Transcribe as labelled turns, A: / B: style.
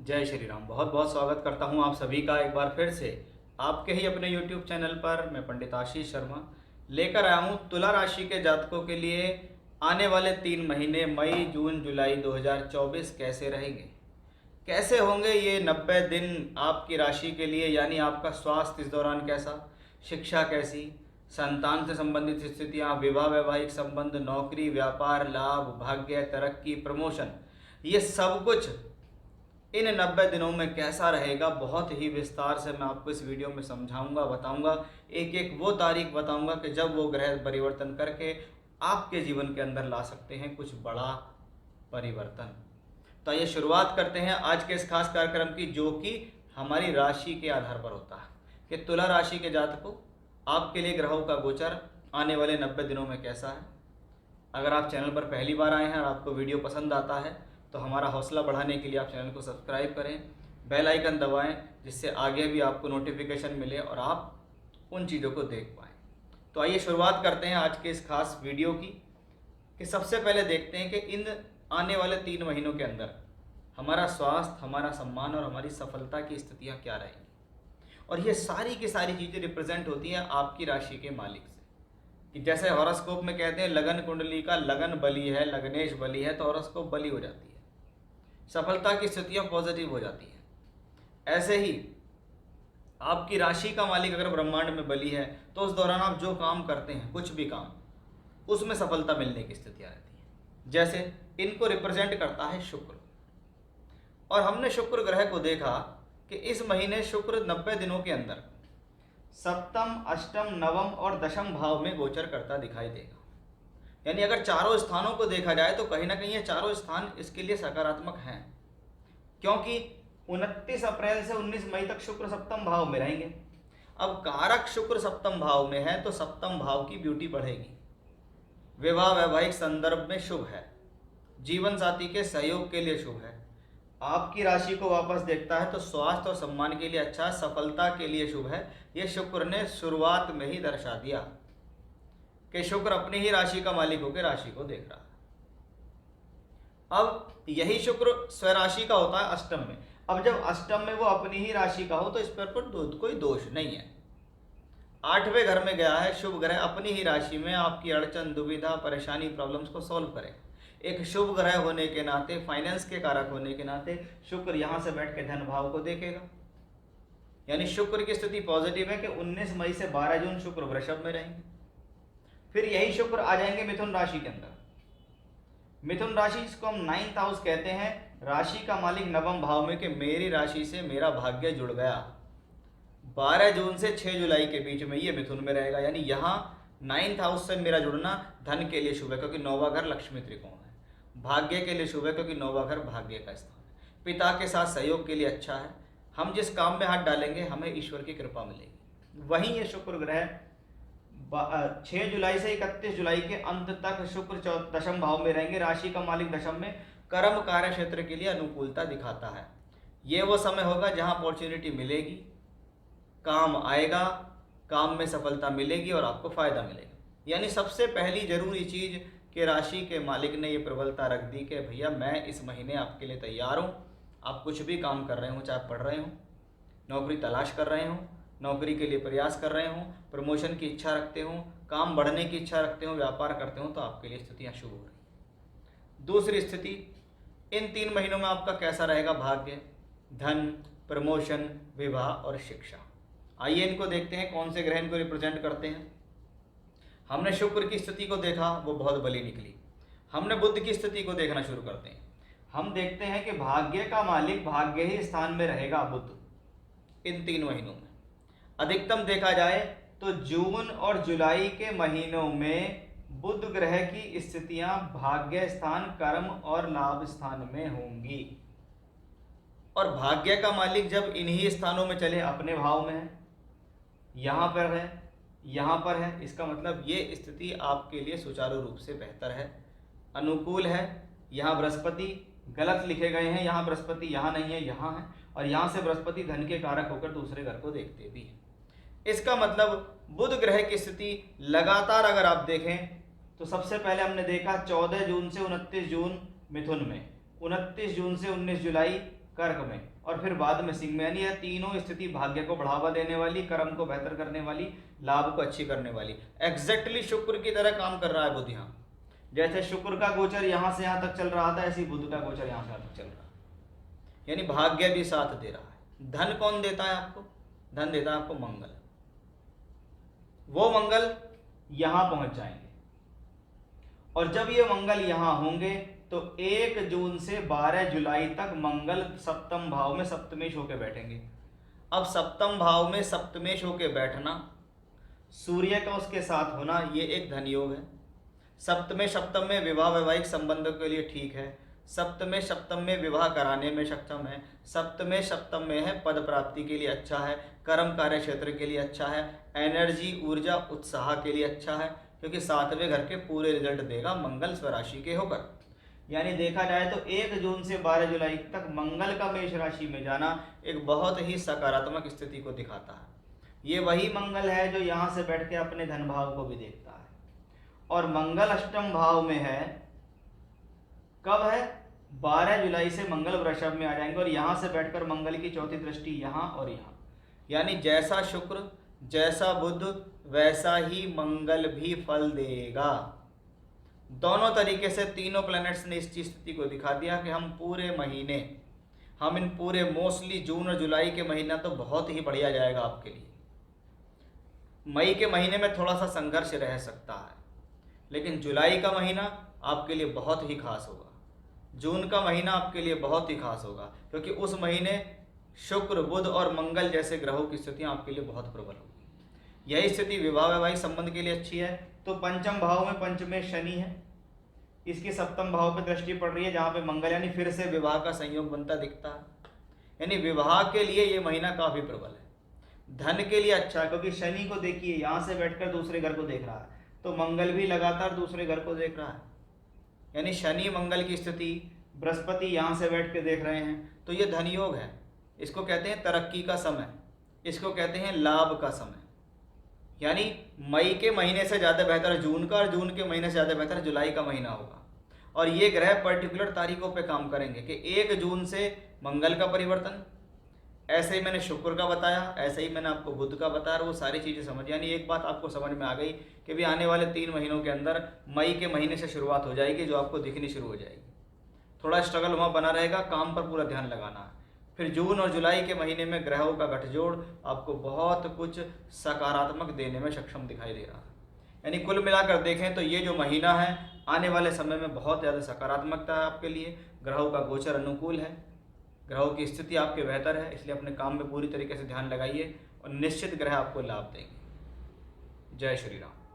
A: जय श्री राम। बहुत बहुत स्वागत करता हूं आप सभी का एक बार फिर से आपके ही अपने YouTube चैनल पर। मैं पंडित आशीष शर्मा लेकर आया हूं तुला राशि के जातकों के लिए आने वाले 3 महीने मई जून जुलाई 2024 कैसे रहेंगे, कैसे होंगे ये 90 दिन आपकी राशि के लिए। यानी आपका स्वास्थ्य इस दौरान कैसा, शिक्षा कैसी, संतान से संबंधित स्थितियाँ, विवाह वैवाहिक संबंध, नौकरी, व्यापार, लाभ, भाग्य, तरक्की, प्रमोशन, ये सब कुछ इन 90 दिनों में कैसा रहेगा, बहुत ही विस्तार से मैं आपको इस वीडियो में समझाऊंगा, बताऊंगा। एक एक वो तारीख बताऊंगा कि जब वो ग्रह परिवर्तन करके आपके जीवन के अंदर ला सकते हैं कुछ बड़ा परिवर्तन। तो आइए शुरुआत करते हैं आज के इस खास कार्यक्रम की, जो कि हमारी राशि के आधार पर होता है कि तुला राशि के जातकों आपके लिए ग्रहों का गोचर आने वाले 90 दिनों में कैसा है। अगर आप चैनल पर पहली बार आए हैं और आपको वीडियो पसंद आता है तो हमारा हौसला बढ़ाने के लिए आप चैनल को सब्सक्राइब करें, बेल आइकन दबाएं, जिससे आगे भी आपको नोटिफिकेशन मिले और आप उन चीज़ों को देख पाएँ। तो आइए शुरुआत करते हैं आज के इस खास वीडियो की कि सबसे पहले देखते हैं कि इन आने वाले 3 महीनों के अंदर हमारा स्वास्थ्य, हमारा सम्मान और हमारी सफलता की स्थितियाँ क्या रहेंगी। और ये सारी की सारी चीज़ें रिप्रेजेंट होती हैं आपकी राशि के मालिक से। कि जैसे हॉरोस्कोप में कहते हैं लगन कुंडली का लगन बली है, लगनेश बली है, तो हॉरोस्कोप बली हो जाती है, सफलता की स्थितियां पॉजिटिव हो जाती हैं। ऐसे ही आपकी राशि का मालिक अगर ब्रह्मांड में बली है तो उस दौरान आप जो काम करते हैं, कुछ भी काम, उसमें सफलता मिलने की स्थितियां रहती हैं। जैसे इनको रिप्रेजेंट करता है शुक्र, और हमने शुक्र ग्रह को देखा कि इस महीने शुक्र 90 दिनों के अंदर सप्तम, अष्टम, नवम और दशम भाव में गोचर करता दिखाई देगा। यानी अगर चारों स्थानों को देखा जाए तो कहीं ना कहीं ये चारों स्थान इसके लिए सकारात्मक हैं, क्योंकि 29 अप्रैल से 19 मई तक शुक्र सप्तम भाव में रहेंगे। अब कारक शुक्र सप्तम भाव में है तो सप्तम भाव की ब्यूटी बढ़ेगी, विवाह वैवाहिक संदर्भ में शुभ है, जीवन साथी के सहयोग के लिए शुभ है, आपकी राशि को वापस देखता है तो स्वास्थ्य और सम्मान के लिए अच्छा, सफलता के लिए शुभ है। ये शुक्र ने शुरुआत में ही दर्शा दिया कि शुक्र अपनी ही राशि का मालिक होकर राशि को देख रहा है। अब यही शुक्र स्वराशि का होता है अष्टम में। अब जब अष्टम में वो अपनी ही राशि का हो तो इस पर कोई दोष नहीं है। 8वें घर में गया है शुभ ग्रह, अपनी ही राशि में आपकी अड़चन, दुविधा, परेशानी, प्रॉब्लम्स को सॉल्व करेगा। एक शुभ ग्रह होने के नाते, फाइनेंस के कारक होने के नाते शुक्र यहां से बैठ के धन भाव को देखेगा। यानी शुक्र की स्थिति पॉजिटिव है कि 19 मई से 12 जून शुक्र वृषभ में रहेंगे। फिर यही शुक्र आ जाएंगे मिथुन राशि के अंदर। मिथुन राशि, इसको हम 9th हाउस कहते हैं, राशि का मालिक नवम भाव में कि मेरी राशि से मेरा भाग्य जुड़ गया। 12 जून से 6 जुलाई के बीच में ये मिथुन में रहेगा। यानी यहाँ 9th हाउस से मेरा जुड़ना धन के लिए शुभ है, क्योंकि 9वां घर लक्ष्मी त्रिकोण है। भाग्य के लिए शुभ है, क्योंकि 9वां घर भाग्य का स्थान है। पिता के साथ सहयोग के लिए अच्छा है। हम जिस काम में हाथ डालेंगे हमें ईश्वर की कृपा मिलेगी। वहीं ये शुक्र ग्रह 6 जुलाई से 31 जुलाई के अंत तक शुक्र दशम भाव में रहेंगे। राशि का मालिक दशम में कर्म कार्य क्षेत्र के लिए अनुकूलता दिखाता है। ये वो समय होगा जहां अपॉर्चुनिटी मिलेगी, काम आएगा, काम में सफलता मिलेगी और आपको फायदा मिलेगा। यानी सबसे पहली जरूरी चीज कि राशि के मालिक ने ये प्रबलता रख दी कि भैया मैं इस महीने आपके लिए तैयार हूँ। आप कुछ भी काम कर रहे हो, चाहे पढ़ रहे हो, नौकरी तलाश कर रहे हो, नौकरी के लिए प्रयास कर रहे हो, प्रमोशन की इच्छा रखते हो, काम बढ़ने की इच्छा रखते हो, व्यापार करते हो, तो आपके लिए स्थितियाँ शुभ हो रही। दूसरी स्थिति, इन 3 महीनों में आपका कैसा रहेगा भाग्य, धन, प्रमोशन, विवाह और शिक्षा। आइए इनको देखते हैं कौन से ग्रह इनको रिप्रेजेंट करते हैं। हमने शुक्र की स्थिति को देखा, वो बहुत बली निकली। हमने बुध की स्थिति को देखना शुरू करते हैं। हम देखते हैं कि भाग्य का मालिक भाग्य ही स्थान में रहेगा बुध इन 3 महीनों में। अधिकतम देखा जाए तो जून और जुलाई के महीनों में बुध ग्रह की स्थितियां भाग्य स्थान, कर्म और लाभ स्थान में होंगी। और भाग्य का मालिक जब इन्हीं स्थानों में चले, अपने भाव में है, यहाँ पर है, यहाँ पर है, इसका मतलब ये स्थिति आपके लिए सुचारू रूप से बेहतर है, अनुकूल है। यहाँ बृहस्पति गलत लिखे गए हैं, यहाँ बृहस्पति यहाँ नहीं है, यहाँ है, और यहाँ से बृहस्पति धन के कारक होकर दूसरे घर को देखते भी हैं। इसका मतलब बुध ग्रह की स्थिति लगातार अगर आप देखें तो सबसे पहले हमने देखा 14 जून से 29 जून मिथुन में, 29 जून से 19 जुलाई कर्क में और फिर बाद में सिंह में, यानी यह तीनों स्थिति भाग्य को बढ़ावा देने वाली, कर्म को बेहतर करने वाली, लाभ को अच्छी करने वाली। एग्जैक्टली शुक्र की तरह काम कर रहा है बुध यहाँ। जैसे शुक्र का गोचर यहाँ से यहाँ तक चल रहा था, ऐसे ही बुध का गोचर यहाँ से यहाँ तक चल रहा है, यानी भाग्य भी साथ दे रहा है। धन कौन देता है आपको? धन देता है आपको मंगल। वो मंगल यहां पहुंच जाएंगे और जब ये मंगल यहां होंगे तो 1 जून से 12 जुलाई तक मंगल सप्तम भाव में सप्तमेश होकर बैठेंगे। अब सप्तम भाव में सप्तमेश होकर बैठना, सूर्य का उसके साथ होना, ये एक धन योग है। सप्तम में विवाह वैवाहिक संबंधों के लिए ठीक है। सप्तम में विवाह कराने में सक्षम है। सप्तम में है पद प्राप्ति के लिए अच्छा है, कर्म कार्य क्षेत्र के लिए अच्छा है, एनर्जी ऊर्जा उत्साह के लिए अच्छा है, क्योंकि 7वें घर के पूरे रिजल्ट देगा मंगल स्वराशि के होकर। यानी देखा जाए तो 1 जून से 12 जुलाई तक मंगल का मेष राशि में जाना एक बहुत ही सकारात्मक स्थिति को दिखाता है। ये वही मंगल है जो यहाँ से बैठ के अपने धन भाव को भी देखता है, और मंगल अष्टम भाव में है। कब है? 12 जुलाई से मंगल वृषभ में आ जाएंगे और यहाँ से बैठकर मंगल की चौथी दृष्टि यहाँ और यहाँ, यानी जैसा शुक्र जैसा बुध वैसा ही मंगल भी फल देगा। दोनों तरीके से तीनों प्लैनेट्स ने इस स्थिति को दिखा दिया कि हम इन पूरे मोस्टली जून और जुलाई के महीना तो बहुत ही बढ़िया जाएगा आपके लिए। मई के महीने में थोड़ा सा संघर्ष रह सकता है, लेकिन जुलाई का महीना आपके लिए बहुत ही खास होगा। जून का महीना आपके लिए बहुत ही खास होगा, क्योंकि उस महीने शुक्र बुध और मंगल जैसे ग्रहों की स्थितियां आपके लिए बहुत प्रबल होगी। यही स्थिति विवाह वैवाहिक संबंध के लिए अच्छी है। तो पंचम भाव में पंचमेश शनि है, इसकी सप्तम भाव पर दृष्टि पड़ रही है जहाँ पे मंगल, यानी फिर से विवाह का संयोग बनता दिखता है। यानी विवाह के लिए ये महीना काफी प्रबल है। धन के लिए अच्छा है, क्योंकि शनि को देखिए यहाँ से बैठकर दूसरे घर को देख रहा है, तो मंगल भी लगातार दूसरे घर को देख रहा है, यानी शनि मंगल की स्थिति, बृहस्पति यहाँ से बैठ के देख रहे हैं, तो ये धन योग है। इसको कहते हैं तरक्की का समय, इसको कहते हैं लाभ का समय। यानी मई के महीने से ज़्यादा बेहतर जून का, और जून के महीने से ज़्यादा बेहतर जुलाई का महीना होगा। और ये ग्रह पर्टिकुलर तारीखों पे काम करेंगे कि 1 जून से मंगल का परिवर्तन, ऐसे ही मैंने शुक्र का बताया, ऐसे ही मैंने आपको बुध का बताया, और वो सारी चीज़ें समझ, यानी एक बात आपको समझ में आ गई कि भी आने वाले 3 महीनों के अंदर मई के महीने से शुरुआत हो जाएगी जो आपको दिखनी शुरू हो जाएगी। थोड़ा स्ट्रगल वहाँ बना रहेगा, काम पर पूरा ध्यान लगाना है। फिर जून और जुलाई के महीने में ग्रहों का गठजोड़ आपको बहुत कुछ सकारात्मक देने में सक्षम दिखाई दे रहा है। यानी कुल मिलाकर देखें तो ये जो महीना है आने वाले समय में बहुत ज़्यादा सकारात्मकता है आपके लिए। ग्रहों का गोचर अनुकूल है, ग्रहों की स्थिति आपके बेहतर है, इसलिए अपने काम में पूरी तरीके से ध्यान लगाइए और निश्चित ग्रह आपको लाभ देंगे। जय श्री राम।